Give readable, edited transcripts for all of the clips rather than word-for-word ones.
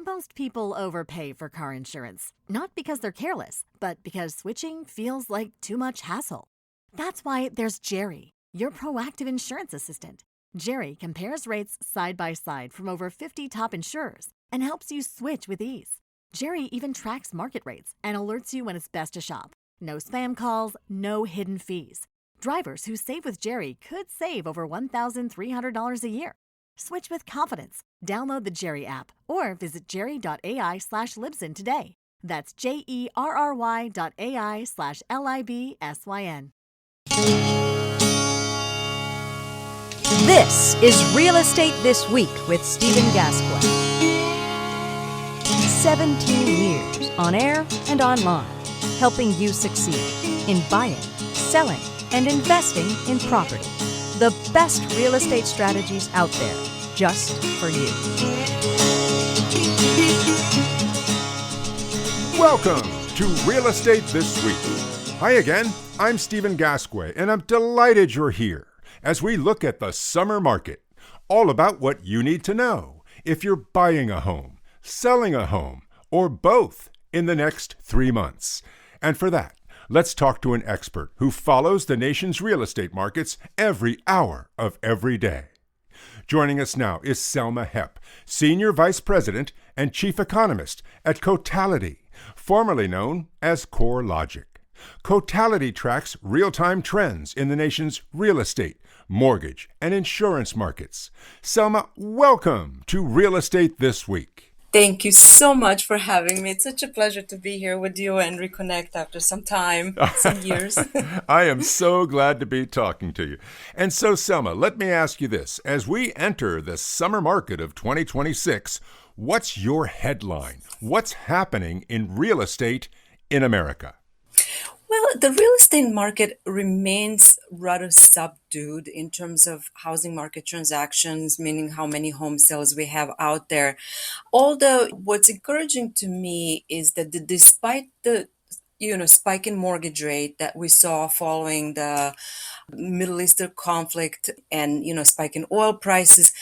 Most people overpay for car insurance, not because they're careless, but because switching feels like too much hassle. That's why there's Jerry, your proactive insurance assistant. Jerry compares rates side by side from over 50 top insurers and helps you switch with ease. Jerry even tracks market rates and alerts you when it's best to shop. No spam calls, no hidden fees. Drivers who save with Jerry could save over $1,300 a year. Switch with confidence. Download the Jerry app or visit jerry.ai/Libsyn today. That's JERRY.ai/LIBSYN. This is Real Estate This Week with Stephen Gasque. 17 years on air and online, helping you succeed in buying, selling, and investing in property. The best real estate strategies out there, just for you. Welcome to Real Estate This Week. Hi again, I'm Stephen Gasque, and I'm delighted you're here as we look at the summer market, all about what you need to know if you're buying a home, selling a home, or both in the next 3 months. And for that, let's talk to an expert who follows the nation's real estate markets every hour of every day. Joining us now is Selma Hepp, Senior Vice President and Chief Economist at Cotality, formerly known as CoreLogic. Cotality tracks real-time trends in the nation's real estate, mortgage, and insurance markets. Selma, welcome to Real Estate This Week. Thank you so much for having me. It's such a pleasure to be here with you and reconnect after some time, some years. I am so glad to be talking to you. And so, Selma, let me ask you this. As we enter the summer market of 2026, what's your headline? What's happening in real estate in America? Well, the real estate market remains rather subdued in terms of housing market transactions, meaning how many home sales we have out there. Although what's encouraging to me is that despite the spike in mortgage rate that we saw following the Middle Eastern conflict and spike in oil prices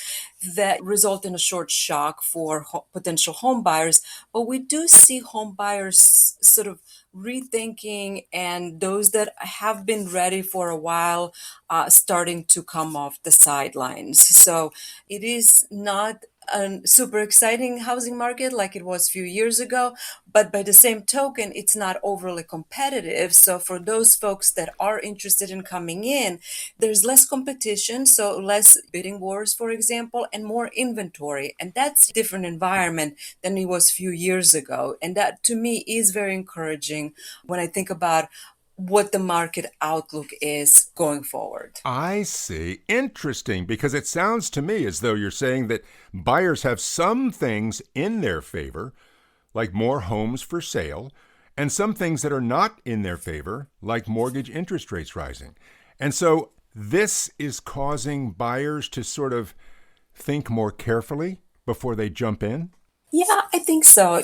that result in a short shock for potential home buyers, but we do see home buyers sort of rethinking, and those that have been ready for a while starting to come off the sidelines. So it is not a super exciting housing market like it was a few years ago, but by the same token, it's not overly competitive. So for those folks that are interested in coming in, there's less competition, so less bidding wars, for example, and more inventory. And that's a different environment than it was a few years ago. And that to me is very encouraging when I think about what the market outlook is going forward. I see. Interesting, because it sounds to me as though you're saying that buyers have some things in their favor, like more homes for sale, and some things that are not in their favor, like mortgage interest rates rising. And so this is causing buyers to sort of think more carefully before they jump in? Yeah, I think so.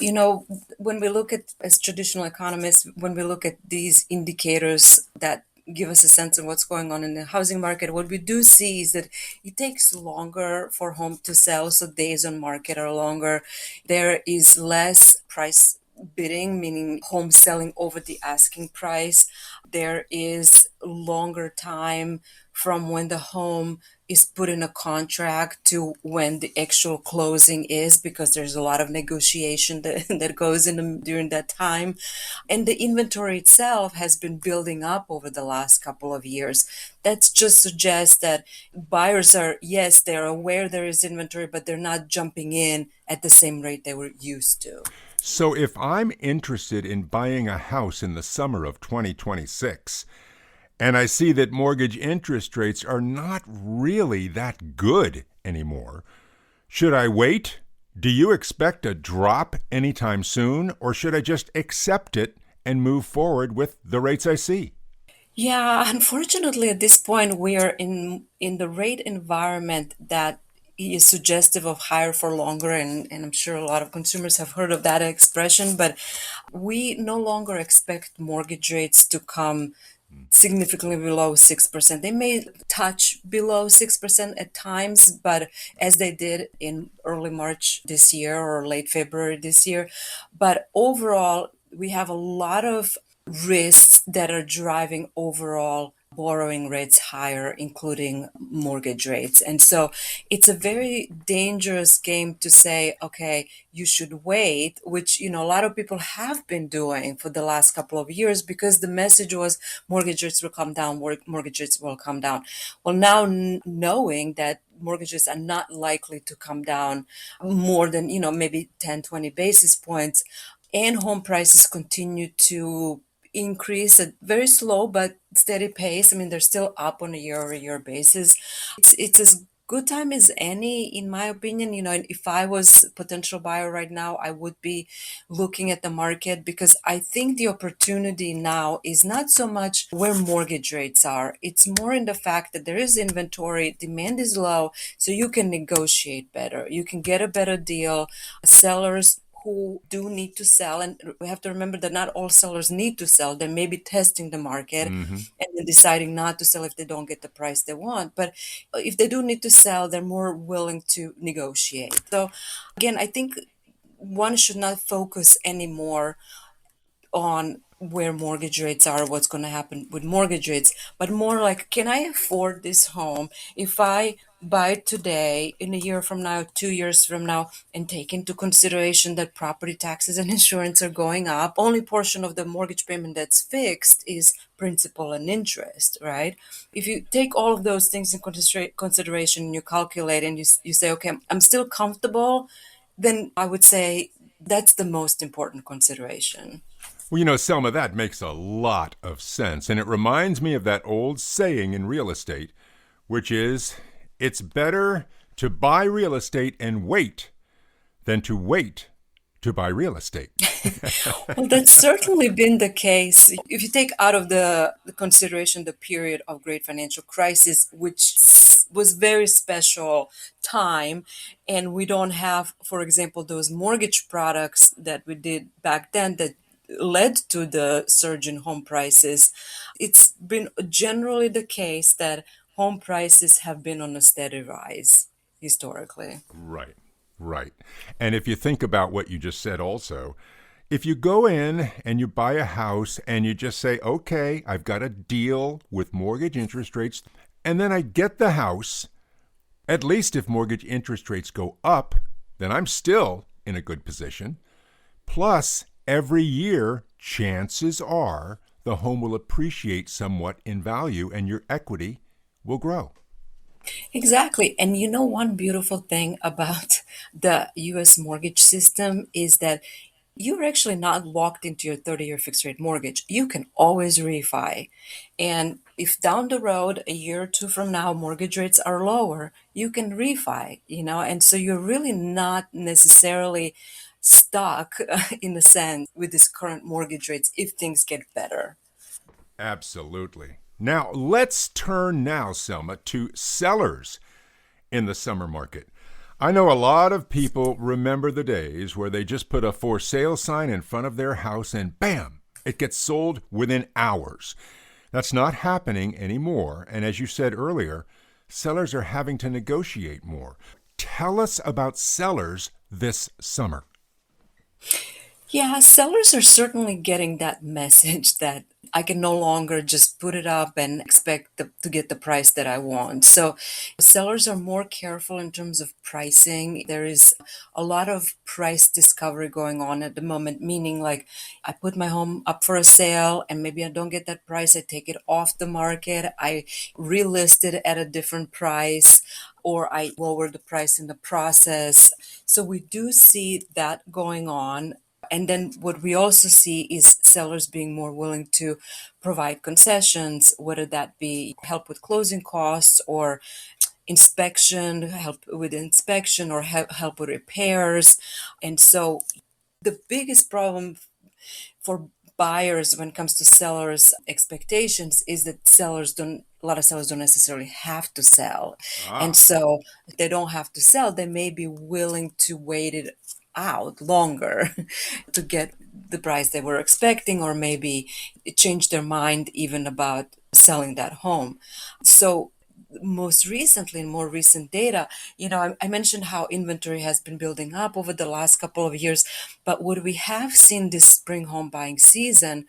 When we look at, as traditional economists, when we look at these indicators that give us a sense of what's going on in the housing market, what we do see is that it takes longer for home to sell, so days on market are longer. There is less price bidding, meaning home selling over the asking price. There is longer time from when the home is put in a contract to when the actual closing is, because there's a lot of negotiation that goes in during that time. And the inventory itself has been building up over the last couple of years. That just suggests that buyers are, yes, they're aware there is inventory, but they're not jumping in at the same rate they were used to. So if I'm interested in buying a house in the summer of 2026, and I see that mortgage interest rates are not really that good anymore, should I wait? Do you expect a drop anytime soon, or should I just accept it and move forward with the rates I see? Yeah, unfortunately, at this point, we are in the rate environment that is suggestive of higher for longer, and I'm sure a lot of consumers have heard of that expression, but we no longer expect mortgage rates to come significantly below 6%. They may touch below 6% at times, but as they did in early March this year or late February this year. But overall, we have a lot of risks that are driving overall borrowing rates higher, including mortgage rates. And so it's a very dangerous game to say, okay, you should wait, which, a lot of people have been doing for the last couple of years because the message was mortgage rates will come down, mortgage rates will come down. Well, now knowing that mortgages are not likely to come down more than, maybe 10, 20 basis points, and home prices continue to increase at very slow but steady pace. I mean, they're still up on a year-over-year basis. It's as good time as any, in my opinion. If I was a potential buyer right now, I would be looking at the market because I think the opportunity now is not so much where mortgage rates are. It's more in the fact that there is inventory, demand is low, so you can negotiate better. You can get a better deal. Sellers who do need to sell, and we have to remember that not all sellers need to sell. They may be testing the market and then deciding not to sell if they don't get the price they want. But if they do need to sell, they're more willing to negotiate. So again, I think one should not focus anymore on where mortgage rates are, what's going to happen with mortgage rates, but more like, can I afford this home if I buy it today, in a year from now, 2 years from now, and take into consideration that property taxes and insurance are going up? Only portion of the mortgage payment that's fixed is principal and interest, right? If you take all of those things in consideration and you calculate and you say, okay, I'm still comfortable, then I would say that's the most important consideration. Well, Selma, that makes a lot of sense. And it reminds me of that old saying in real estate, which is, it's better to buy real estate and wait than to wait to buy real estate. Well, that's certainly been the case. If you take out of the consideration the period of great financial crisis, which was very special time, and we don't have, for example, those mortgage products that we did back then that led to the surge in home prices, it's been generally the case that home prices have been on a steady rise historically. Right, right. And if you think about what you just said also, if you go in and you buy a house and you just say, okay, I've got a deal with mortgage interest rates, and then I get the house, at least if mortgage interest rates go up, then I'm still in a good position. Plus, every year, chances are the home will appreciate somewhat in value and your equity will grow. Exactly. And one beautiful thing about the US mortgage system is that you're actually not locked into your 30-year fixed rate mortgage. You can always refi. And if down the road, a year or two from now, mortgage rates are lower, you can refi, and so you're really not necessarily stuck in a sense with this current mortgage rates if things get better. Absolutely. Now, let's turn now, Selma, to sellers in the summer market. I know a lot of people remember the days where they just put a for sale sign in front of their house and bam, it gets sold within hours. That's not happening anymore. And as you said earlier, sellers are having to negotiate more. Tell us about sellers this summer. Yeah, sellers are certainly getting that message that I can no longer just put it up and expect to get the price that I want. So sellers are more careful in terms of pricing. There is a lot of price discovery going on at the moment, meaning like I put my home up for a sale and maybe I don't get that price. I take it off the market. I relist it at a different price, or I lower the price in the process. So we do see that going on. And then what we also see is sellers being more willing to provide concessions, whether that be help with closing costs or help with inspection, or help with repairs. And so the biggest problem for buyers when it comes to sellers' expectations is that a lot of sellers don't necessarily have to sell. And so if they don't have to sell, they may be willing to wait it out longer to get the price they were expecting, or maybe it changed their mind even about selling that home. So most recently, in more recent data, I mentioned how inventory has been building up over the last couple of years, but what we have seen this spring home buying season,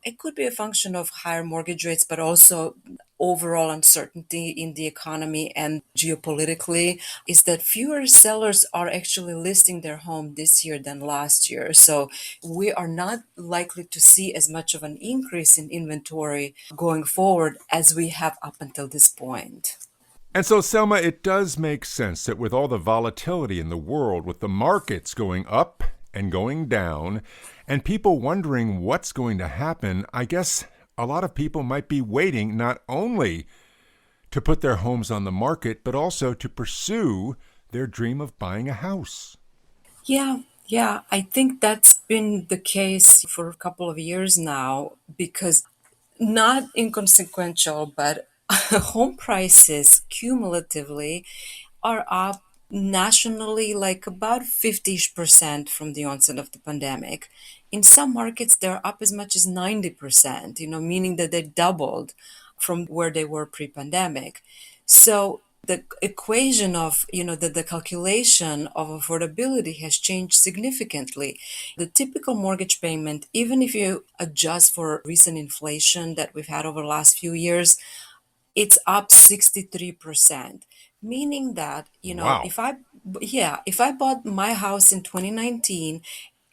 it could be a function of higher mortgage rates, but also overall uncertainty in the economy and geopolitically, is that fewer sellers are actually listing their home this year than last year. So we are not likely to see as much of an increase in inventory going forward as we have up until this point. And so, Selma, it does make sense that with all the volatility in the world, with the markets going up and going down, and people wondering what's going to happen, I guess a lot of people might be waiting not only to put their homes on the market, but also to pursue their dream of buying a house. Yeah, I think that's been the case for a couple of years now, because not inconsequential, but home prices cumulatively are up nationally like about 50% from the onset of the pandemic. In some markets, they're up as much as 90%, meaning that they doubled from where they were pre-pandemic. So the equation of, the calculation of affordability has changed significantly. The typical mortgage payment, even if you adjust for recent inflation that we've had over the last few years, it's up 63%, meaning that, Wow. if I bought my house in 2019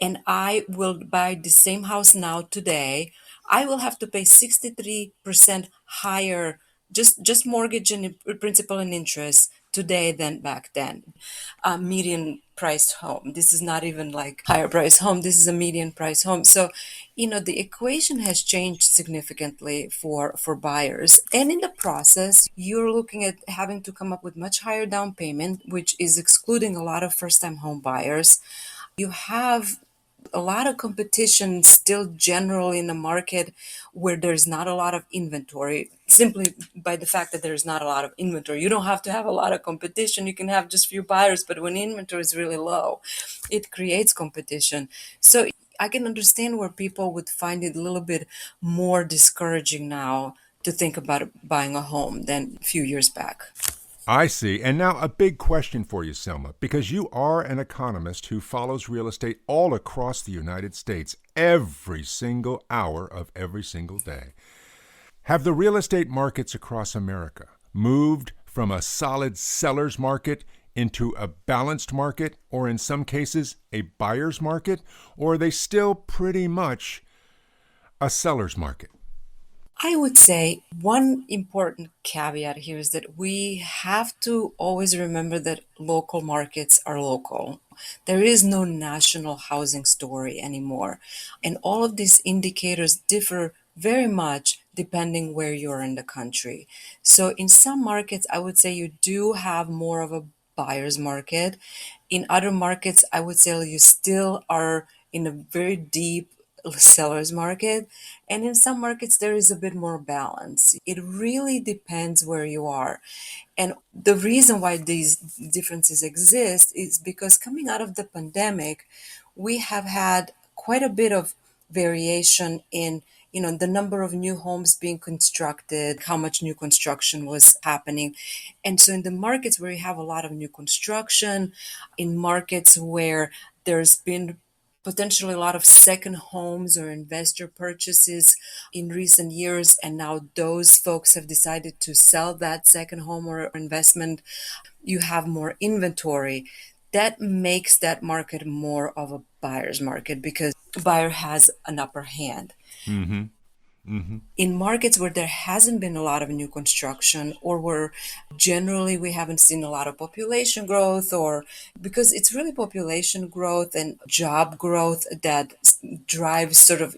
and I will buy the same house now today, I will have to pay 63% higher, just mortgage and principal and interest today than back then. A median priced home. This is not even like higher price home. This is a median price home. So, the equation has changed significantly for buyers. And in the process, you're looking at having to come up with much higher down payment, which is excluding a lot of first-time home buyers. You have a lot of competition still generally in the market where there's not a lot of inventory, simply by the fact that there's not a lot of inventory. You don't have to have a lot of competition. You can have just few buyers, but when inventory is really low, it creates competition. So I can understand where people would find it a little bit more discouraging now to think about buying a home than a few years back. I see. And now a big question for you, Selma, because you are an economist who follows real estate all across the United States every single hour of every single day. Have the real estate markets across America moved from a solid seller's market into a balanced market, or in some cases, a buyer's market, or are they still pretty much a seller's market? I would say one important caveat here is that we have to always remember that local markets are local. There is no national housing story anymore. And all of these indicators differ very much depending where you're in the country. So in some markets, I would say you do have more of a buyer's market. In other markets, I would say you still are in a very deep seller's market. And in some markets, there is a bit more balance. It really depends where you are. And the reason why these differences exist is because coming out of the pandemic, we have had quite a bit of variation in the number of new homes being constructed, how much new construction was happening. And so in the markets where you have a lot of new construction, in markets where there's been potentially a lot of second homes or investor purchases in recent years, and now those folks have decided to sell that second home or investment, you have more inventory. That makes that market more of a buyer's market because the buyer has an upper hand. Mm-hmm. Mm-hmm. In markets where there hasn't been a lot of new construction, or where generally we haven't seen a lot of population growth, or because it's really population growth and job growth that drives sort of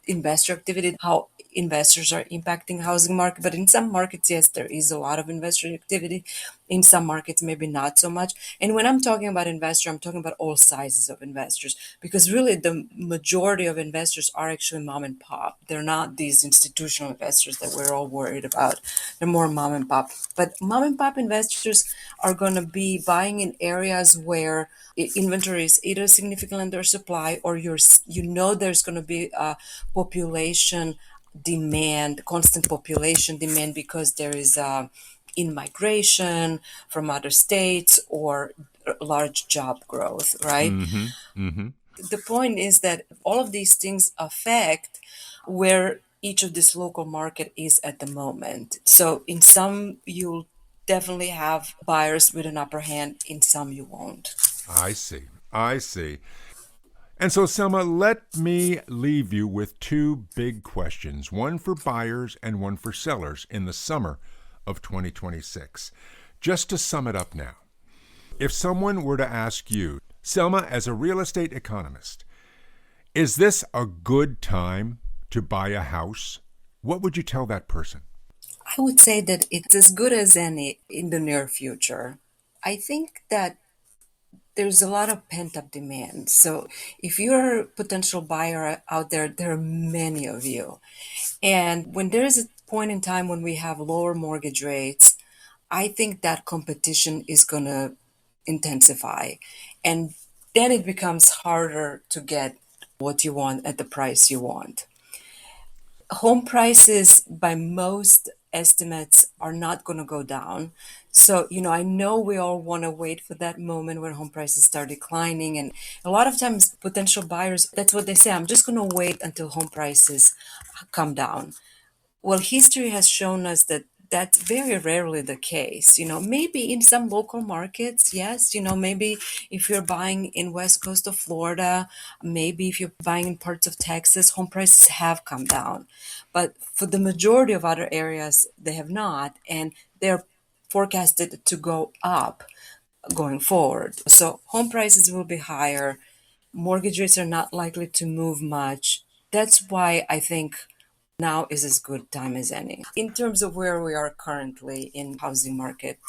investor activity, how investors are impacting housing market, but in some markets, yes, there is a lot of investor activity. In some markets, maybe not so much. And when I'm talking about investor, I'm talking about all sizes of investors, because really the majority of investors are actually mom and pop. They're not these institutional investors that we're all worried about. They're more mom and pop. But mom and pop investors are going to be buying in areas where inventory is either significantly under supply, or there's going to be a population demand, constant population demand, because there is in migration from other states or large job growth, right? Mm-hmm. Mm-hmm. The point is that all of these things affect where each of this local market is at the moment. So in some, you'll definitely have buyers with an upper hand, in some you won't. I see. I see. And so, Selma, let me leave you with two big questions, one for buyers and one for sellers in the summer of 2026. Just to sum it up now, if someone were to ask you, Selma, as a real estate economist, is this a good time to buy a house? What would you tell that person? I would say that it's as good as any in the near future. I think that there's a lot of pent up demand. So if you're a potential buyer out there, there are many of you. And when there is a point in time when we have lower mortgage rates, I think that competition is going to intensify. And then it becomes harder to get what you want at the price you want. Home prices, by most estimates, are not going to go down. So, I know we all want to wait for that moment when home prices start declining. And a lot of times, potential buyers, that's what they say: I'm just going to wait until home prices come down. Well, history has shown us that that's very rarely the case. Maybe in some local markets, yes. Maybe if you're buying in west coast of Florida, maybe if you're buying in parts of Texas, home prices have come down. But for the majority of other areas, they have not, and they're forecasted to go up going forward. So home prices will be higher. Mortgage rates are not likely to move much. That's why I think now is as good time as any in terms of where we are currently in housing market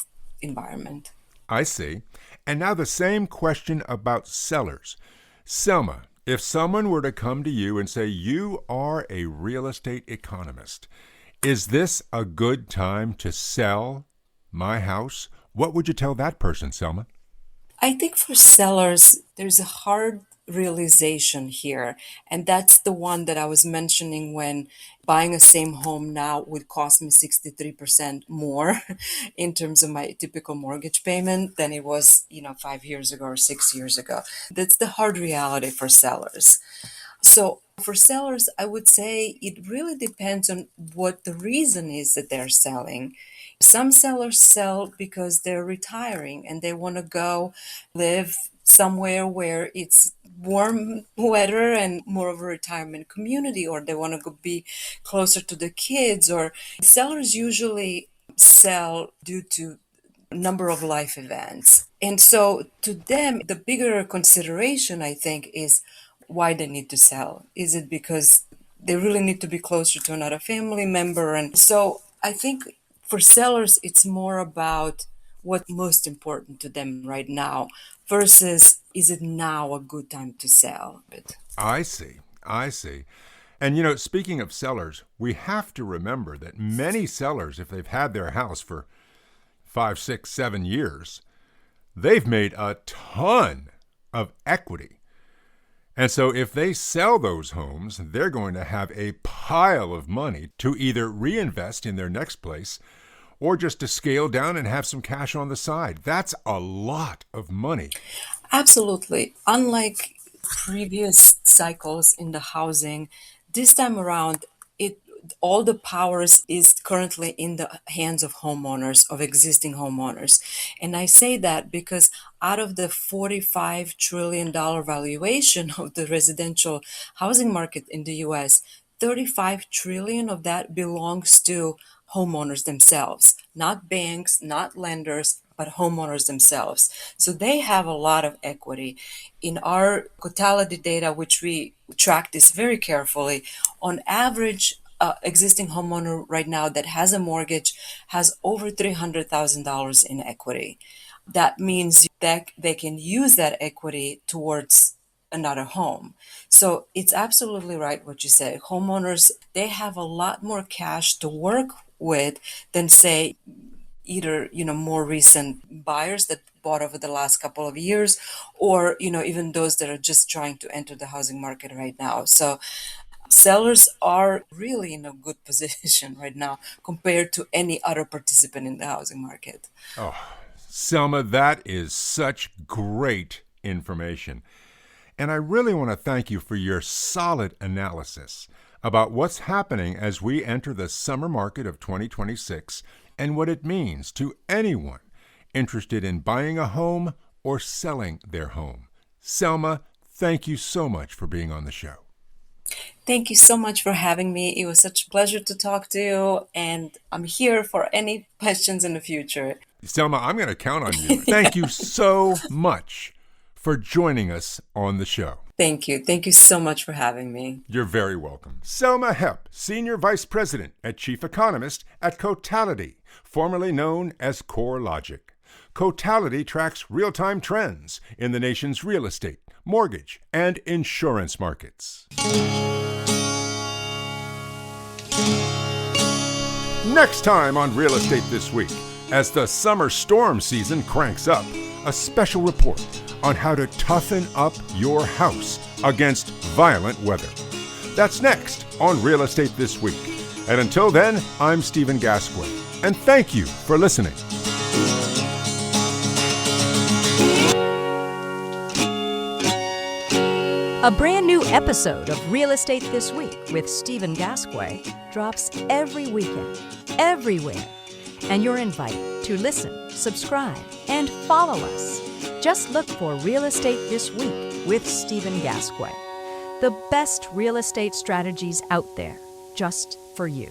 environment. I see. And now the same question about sellers. Selma, if someone were to come to you and say, you are a real estate economist, is this a good time to sell my house? What would you tell that person, Selma? I think for sellers, there's a hard realization here. And that's the one that I was mentioning when buying a same home now would cost me 63% more in terms of my typical mortgage payment than it was, 5 years ago or 6 years ago. That's the hard reality for sellers. So for sellers, I would say it really depends on what the reason is that they're selling. Some sellers sell because they're retiring and they want to go live somewhere where it's warm weather and more of a retirement community, or they want to go be closer to the kids. Or sellers usually sell due to number of life events. And so to them, the bigger consideration, I think, is why they need to sell. Is it because they really need to be closer to another family member? And so I think for sellers, it's more about what's most important to them right now versus is it now a good time to sell? I see. I see. And speaking of sellers, we have to remember that many sellers, if they've had their house for 5, 6, 7 years, they've made a ton of equity. And so if they sell those homes, they're going to have a pile of money to either reinvest in their next place or just to scale down and have some cash on the side. That's a lot of money. Absolutely. Unlike previous cycles in the housing, this time around, it all the powers is currently in the hands of homeowners, of existing homeowners. And I say that because out of the $45 trillion valuation of the residential housing market in the US, 35 trillion of that belongs to homeowners themselves, not banks, not lenders, but homeowners themselves. So they have a lot of equity. In our Cotality data, which we track this very carefully, on average, existing homeowner right now that has a mortgage has over $300,000 in equity. That means that they can use that equity towards another home. So it's absolutely right what you say. Homeowners, they have a lot more cash to work with than, say, either more recent buyers that bought over the last couple of years, or even those that are just trying to enter the housing market right now. So sellers are really in a good position right now compared to any other participant in the housing market. Oh, Selma, that is such great information. And I really want to thank you for your solid analysis about what's happening as we enter the summer market of 2026 and what it means to anyone interested in buying a home or selling their home. Selma, thank you so much for being on the show. Thank you so much for having me. It was such a pleasure to talk to you, and I'm here for any questions in the future. Selma, I'm going to count on you. Thank you so much for joining us on the show. Thank you. Thank you so much for having me. You're very welcome. Selma Hepp, Senior Vice President and Chief Economist at Cotality, formerly known as CoreLogic. Cotality tracks real-time trends in the nation's real estate, mortgage, and insurance markets. Next time on Real Estate This Week, as the summer storm season cranks up, a special report on how to toughen up your house against violent weather. That's next on Real Estate This Week. And until then, I'm Stephen Gasque, and thank you for listening. A brand new episode of Real Estate This Week with Stephen Gasque drops every weekend, everywhere. And you're invited to listen, subscribe, and follow us. Just look for Real Estate This Week with Stephen Gasque. The best real estate strategies out there, just for you.